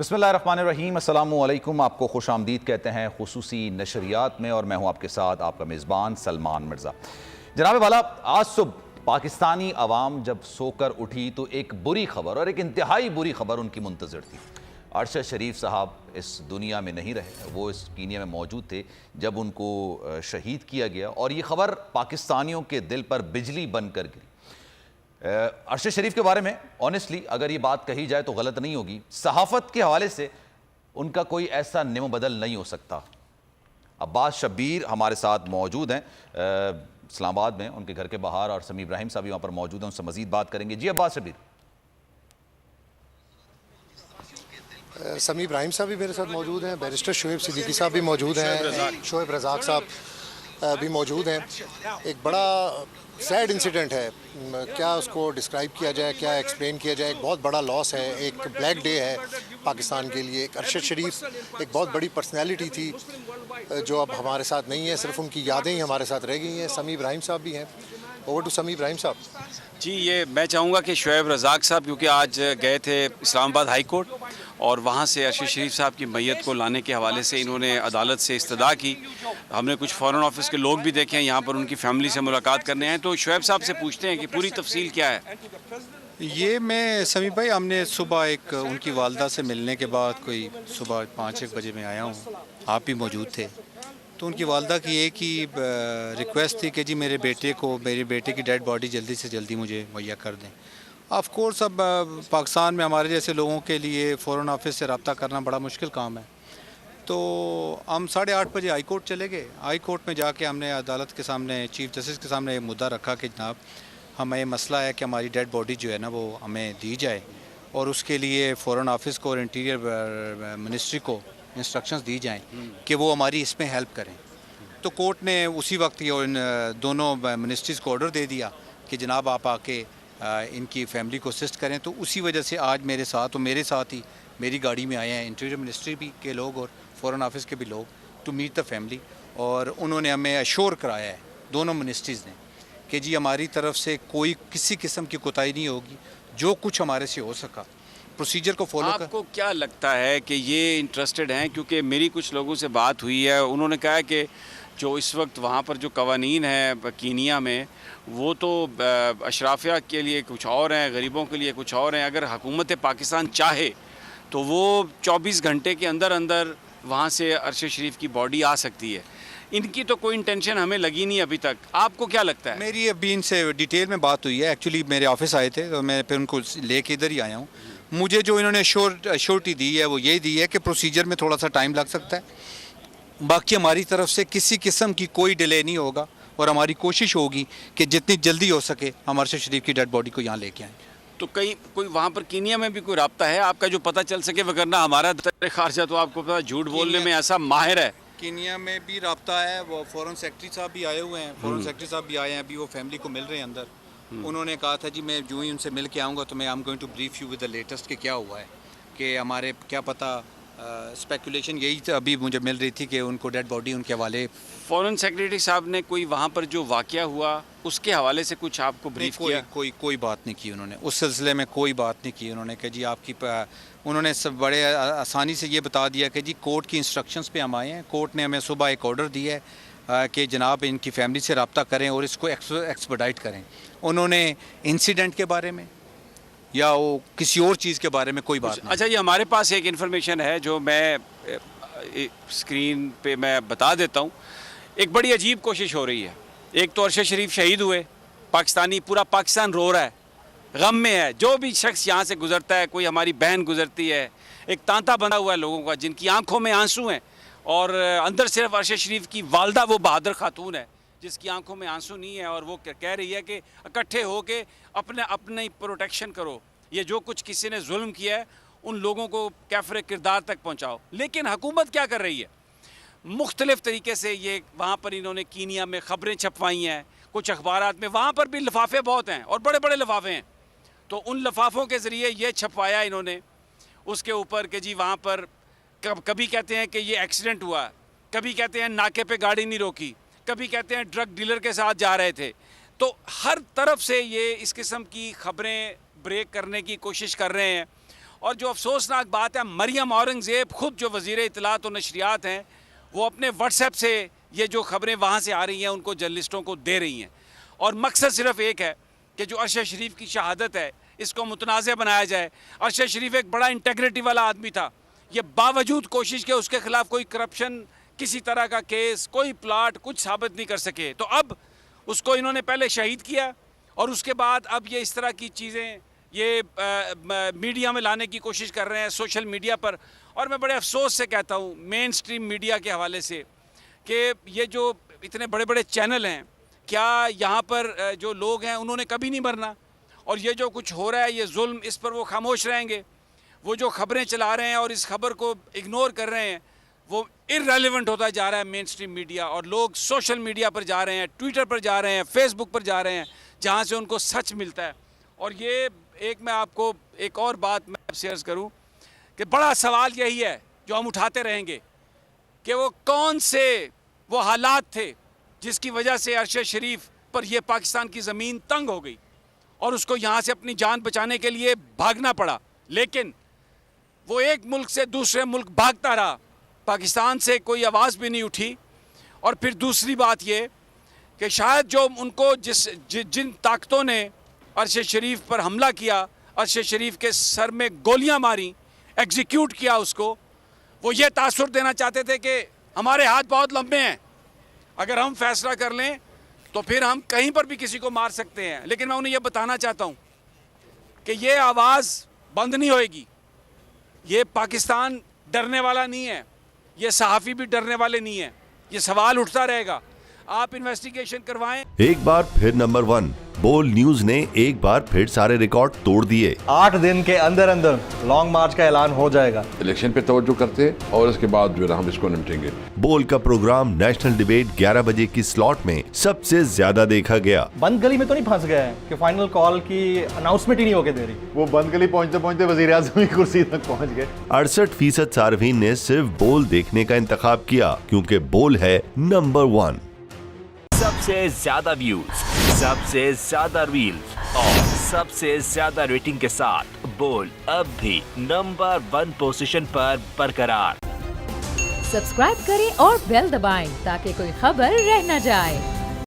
बिस्मिल्लाहिर्रहमानिर्रहीम, अस्सलामुअलैकुम। आपको खुश आमदीद कहते हैं खुसूसी नशरियात में, और मैं हूँ आपके साथ आपका मेज़बान सलमान मिर्ज़ा। जनाब वाला, आज सुबह पाकिस्तानी अवाम जब सोकर उठी तो एक बुरी खबर, और एक इंतहाई बुरी खबर उनकी मुंतज़िर थी। अरशद शरीफ साहब इस दुनिया में नहीं रहे, वो इस कीनिया में मौजूद थे जब उनको शहीद किया गया, और ये खबर पाकिस्तानियों के दिल पर बिजली बनकर गिरी। अरशद शरीफ के बारे में ऑनेस्टली अगर ये बात कही जाए तो गलत नहीं होगी। सहाफ़त के हवाले से उनका कोई ऐसा निम बदल नहीं हो सकता। अब्बास शब्बीर हमारे साथ मौजूद हैं इस्लामाबाद में, उनके घर के बाहर, और समी इब्राहिम साहब भी वहाँ पर मौजूद हैं, उनसे मज़ीद बात करेंगे। जी अब्बास शब्बीर। समी इब्राहिम साहब भी मेरे साथ मौजूद हैं, बैरिस्टर शोएब सिद्दीकी साहब भी मौजूद हैं, शोएब रज़ाक साहब भी मौजूद हैं। एक बड़ा सैड इंसिडेंट है, क्या उसको डिस्क्राइब किया जाए, क्या एक्सप्लेन किया जाए। एक बहुत बड़ा लॉस है, एक ब्लैक डे है पाकिस्तान के लिए। एक अरशद शरीफ एक बहुत बड़ी पर्सनैलिटी थी जो अब हमारे साथ नहीं है, सिर्फ उनकी यादें ही हमारे साथ रह गई हैं। समी इब्राहिम साहब भी हैं। ओवर टू समी इब्राहिम साहब। जी, ये मैं चाहूँगा कि शोएब रज़ाक साहब, क्योंकि आज गए थे इस्लामाबाद हाई कोर्ट और वहाँ से अरशद शरीफ साहब की मैयत को लाने के हवाले से इन्होंने अदालत से इस्तदा की। हमने कुछ फ़ॉरेन ऑफिस के लोग भी देखे हैं यहाँ पर, उनकी फ़ैमिली से मुलाकात करने आए। तो शोएब साहब से पूछते हैं कि पूरी तफसील क्या है। ये मैं समी भाई, हमने सुबह एक उनकी वालदा से मिलने के बाद कोई सुबह 5-1 बजे में आया हूँ, आप भी मौजूद थे। तो उनकी वालदा की एक ही रिक्वेस्ट थी कि जी मेरे बेटे की डेड बॉडी जल्दी से जल्दी मुझे मुहैया कर दें। ऑफ कोर्स अब पाकिस्तान में हमारे जैसे लोगों के लिए फ़ॉरेन ऑफिस से रब्ता करना बड़ा मुश्किल काम है। तो हम 8:30 बजे हाई कोर्ट चले गए। हाई कोर्ट में जाके हमने अदालत के सामने, चीफ जस्टिस के सामने ये मुद्दा रखा कि जनाब हमें ये मसला है कि हमारी डेड बॉडी जो है ना वो हमें दी जाए, और उसके लिए फ़ॉरेन ऑफिस को और इंटीरियर मिनिस्ट्री को इंस्ट्रक्शंस दी जाएं कि वो हमारी इसमें हेल्प करें। तो कोर्ट ने उसी वक्त ये इन दोनों मिनिस्ट्रीज़ को ऑर्डर दे दिया कि जनाब आप आके इनकी फैमिली को असिस्ट करें। तो उसी वजह से आज मेरे साथ, और मेरे साथ ही मेरी गाड़ी में आए हैं इंटीरियर मिनिस्ट्री भी के लोग और फ़ॉरेन ऑफिस के भी लोग, टू मीट द फैमिली। और उन्होंने हमें अश्योर कराया है, दोनों मिनिस्ट्रीज़ ने, कि जी हमारी तरफ से कोई किसी किस्म की कोताही नहीं होगी, जो कुछ हमारे से हो सका प्रोसीजर को फॉलो कर। आपको क्या लगता है कि ये इंटरेस्टेड हैं? क्योंकि मेरी कुछ लोगों से बात हुई है, उन्होंने कहा है कि जो इस वक्त वहाँ पर जो कवानीन है कीनिया में, वो तो अशराफिया के लिए कुछ और हैं, गरीबों के लिए कुछ और हैं। अगर हुकूमत पाकिस्तान चाहे तो वो 24 घंटे के अंदर अंदर वहाँ से अरशद शरीफ की बॉडी आ सकती है। इनकी तो कोई इंटेंशन हमें लगी नहीं अभी तक। आपको क्या लगता है? मेरी अभी इनसे डिटेल में बात हुई है। एक्चुअली मेरे ऑफिस आए थे तो मैं फिर उनको लेके इधर ही आया हूँ। मुझे जो इन्होंने श्योरिटी दी है वो यही दी है कि प्रोसीजर में थोड़ा सा टाइम लग सकता है, बाकी हमारी तरफ से किसी किस्म की कोई डिले नहीं होगा, और हमारी कोशिश होगी कि जितनी जल्दी हो सके हम अरशद शरीफ की डेड बॉडी को यहाँ लेके आएँ। तो कहीं कोई वहाँ पर कीनिया में भी कोई रब्ता है आपका जो पता चल सके? वगरना हमारा दफ्तर खारजा तो आपको पता झूठ बोलने में ऐसा माहिर है। कीनिया में भी रब्ता है, वो फॉरेन सेक्रेटरी साहब भी आए हुए हैं, फॉरेन सेक्रेटरी साहब भी आए हैं, अभी वो फैमिली को मिल रहे हैं अंदर। उन्होंने कहा था जी मैं जो ही उनसे मिल के आऊँगा तो मैं I am going to brief you with the latest कि क्या हुआ है, कि हमारे क्या पता स्पेकुलेशन यही अभी मुझे मिल रही थी कि उनको डेड बॉडी उनके हवाले। फॉरेन सेक्रेटरी साहब ने कोई वहाँ पर जो वाक़या हुआ उसके हवाले से कुछ आपको ब्रीफ किया? कोई बात नहीं की उन्होंने, उस सिलसिले में कोई बात नहीं की उन्होंने कि जी आपकी उन्होंने सब बड़े आसानी से ये बता दिया कि जी कोर्ट की इंस्ट्रक्शंस पे हम आए हैं। कोर्ट ने हमें सुबह एक ऑर्डर दिया है कि जनाब इनकी फैमिली से रब्ता करें और इसको एक्सपेडाइट करें। उन्होंने इंसिडेंट के बारे में या वो किसी और चीज़ के बारे में कोई बात नहीं। अच्छा, ये हमारे पास एक इन्फॉर्मेशन है जो मैं स्क्रीन पे मैं बता देता हूँ। एक बड़ी अजीब कोशिश हो रही है। एक तो अरशद शरीफ शहीद हुए, पाकिस्तानी, पूरा पाकिस्तान रो रहा है, गम में है। जो भी शख्स यहाँ से गुजरता है, कोई हमारी बहन गुजरती है, एक तांता बना हुआ है लोगों का जिनकी आंखों में आंसू हैं, और अंदर सिर्फ अरशद शरीफ की वालदा वो बहादुर खातून है जिसकी आंखों में आंसू नहीं है, और वो कह रही है कि इकट्ठे हो के अपने प्रोटेक्शन करो। ये जो कुछ किसी ने जुल्म किया है उन लोगों को कैफरे किरदार तक पहुँचाओ। लेकिन हुकूमत क्या कर रही है? मुख्तलिफ़ तरीके से ये वहाँ पर इन्होंने कीनिया में ख़बरें छपवाई हैं, कुछ अखबारात में। वहाँ पर भी लिफाफे बहुत हैं और बड़े बड़े लिफाफे हैं, तो उन लिफाफों के ज़रिए ये छपवाया इन्होंने उसके ऊपर कि जी वहाँ पर कभी कहते हैं कि ये एक्सीडेंट हुआ, कभी कहते हैं नाके पे गाड़ी नहीं रोकी, कभी कहते हैं ड्रग डीलर के साथ जा रहे थे। तो हर तरफ से ये इस किस्म की ख़बरें ब्रेक करने की कोशिश कर रहे हैं, और जो अफसोसनाक बात है, मरियम औरंगज़ेब खुद जो वज़ीर इत्तलात और नशरियात हैं, वो अपने व्हाट्सएप से ये जो खबरें वहाँ से आ रही हैं उनको जर्नलिस्टों को दे रही हैं। और मकसद सिर्फ एक है कि जो अरशद शरीफ की शहादत है इसको मुतनाज़ बनाया जाए। अरशद शरीफ एक बड़ा इंटेग्रिटी वाला आदमी था। ये बावजूद कोशिश के उसके खिलाफ कोई करप्शन, किसी तरह का केस, कोई प्लाट कुछ साबित नहीं कर सके। तो अब उसको इन्होंने पहले शहीद किया और उसके बाद अब ये इस तरह की चीज़ें ये मीडिया में लाने की कोशिश कर रहे हैं, सोशल मीडिया पर। और मैं बड़े अफसोस से कहता हूँ मेन स्ट्रीम मीडिया के हवाले से कि ये जो इतने बड़े बड़े चैनल हैं, क्या यहाँ पर जो लोग हैं उन्होंने कभी नहीं मरना, और ये जो कुछ हो रहा है ये जुल्म, इस पर वो खामोश रहेंगे। वो जो खबरें चला रहे हैं और इस खबर को इग्नोर कर रहे हैं, वो इररेलेवेंट होता जा रहा है मेन स्ट्रीम मीडिया। और लोग सोशल मीडिया पर जा रहे हैं, ट्विटर पर जा रहे हैं, फेसबुक पर जा रहे हैं, जहाँ से उनको सच मिलता है। और ये एक मैं आपको एक और बात मैं शेयर करूँ कि बड़ा सवाल यही है जो हम उठाते रहेंगे कि वो कौन से वो हालात थे जिसकी वजह से अरशद शरीफ पर यह पाकिस्तान की ज़मीन तंग हो गई और उसको यहाँ से अपनी जान बचाने के लिए भागना पड़ा। लेकिन वो एक मुल्क से दूसरे मुल्क भागता रहा, पाकिस्तान से कोई आवाज़ भी नहीं उठी। और फिर दूसरी बात ये कि शायद जो उनको जिन ताकतों ने अरशद शरीफ पर हमला किया, अरशद शरीफ के सर में गोलियां मारी, एग्जीक्यूट किया उसको, वो ये तासुर देना चाहते थे कि हमारे हाथ बहुत लंबे हैं, अगर हम फैसला कर लें तो फिर हम कहीं पर भी किसी को मार सकते हैं। लेकिन मैं उन्हें ये बताना चाहता हूँ कि ये आवाज़ बंद नहीं होएगी। ये पाकिस्तान डरने वाला नहीं है, ये सहाफ़ी भी डरने वाले नहीं हैं। ये सवाल उठता रहेगा, आप इन्वेस्टिगेशन करवाएं। एक बार फिर नंबर 1 बोल न्यूज ने एक बार फिर सारे रिकॉर्ड तोड़ दिए। 8 दिन के अंदर अंदर लॉन्ग मार्च का ऐलान हो जाएगा। इलेक्शन पे तवज्जो करते और इसके बाद जो है हम इसको निपटेंगे। बोल का प्रोग्राम नेशनल डिबेट 11 बजे की स्लॉट में सबसे ज्यादा देखा गया। बंद गली में तो नहीं फंस गए कि फाइनल कॉल की अनाउंसमेंट ही नहीं होके दे रही। वो बंद गली पहुंचते पहुंचते वजीर आज़म की कुर्सी तक पहुंच गए। 68% सार्फिन ने सिर्फ बोल देखने का इंतखाब किया क्योंकि बोल है नंबर 1। सबसे ज्यादा व्यूज, सबसे ज्यादा रील्स और सबसे ज्यादा रेटिंग के साथ बोल अब भी नंबर 1 पोजीशन पर बरकरार। सब्सक्राइब करें और बेल दबाएं ताकि कोई खबर रह न जाए।